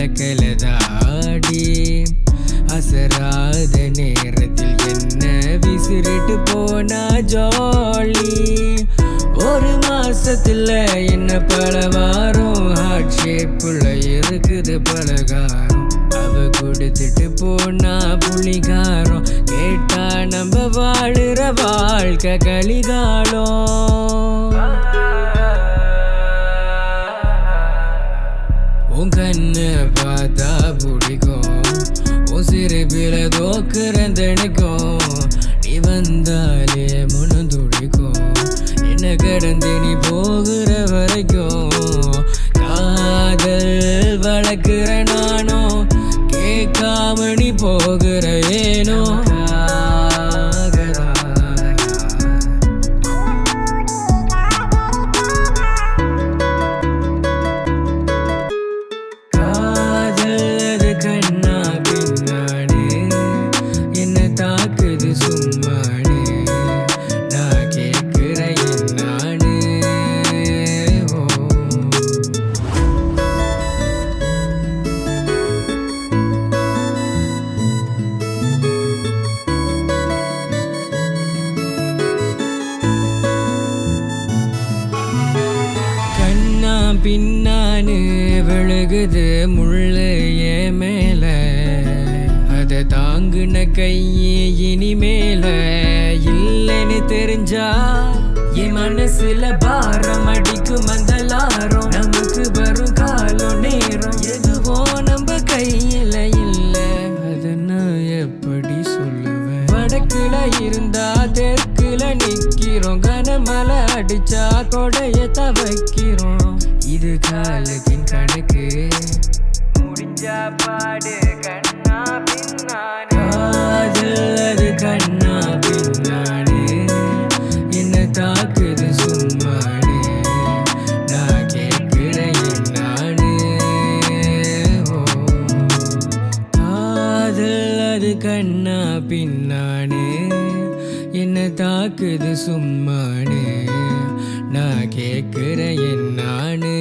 கலக்கலதாடி அசராத நேரத்தில் என்ன விசிறிட்டு போனா ஜாலி ஒரு மாசத்துல என்ன பல வாரம் ஹார்ட் ஷேப்புள்ள இருக்குது பலகாரம் அவ கொடுத்துட்டு போனா புளிகாரம் கேட்டா நம்ம வாழுற வாழ்க்கை கலிகாலம் உன் கண்ணு பார்த்தா பிடிக்கும் உன் சிறுபில தோக்குறந்தடிக்கும் நீ வந்தாலே மனம் துடிக்கும் என்ன கடந்து நீ போகிற வரைக்கும் காதல் வளர்க்கிற நானும் கேட்காம நீ போகிற ஏனோ பின்னானு விழுகுது முள்ளு ஏன் மேல அத தாங்குன கையே இனிமேல இல்லைன்னு தெரிஞ்சா என் மனசுல பாரம் அடிக்கும் மந்தலாரம் நமக்கு வரும் காலம் நேரம் எதுவோ நம்ம கையில இல்ல அத நான் எப்படி சொல்லுவேன் வடக்குல இருந்தா தெற்குல நிக்கிறோம் கனமலை அடிச்சா கொடைய தவைக்கிறோம் இது காலத்தின் கணக்கு முடிஞ்சா பாடு கண்ணா பின்னானு அது கண்ணா பின்னானு என்ன தாக்குது சும்மானு நான் கேட்கிறேன் நானு அது கண்ணா பின்னானு என்ன தாக்குது சும்மானு நான் கேட்கிறேன் நானு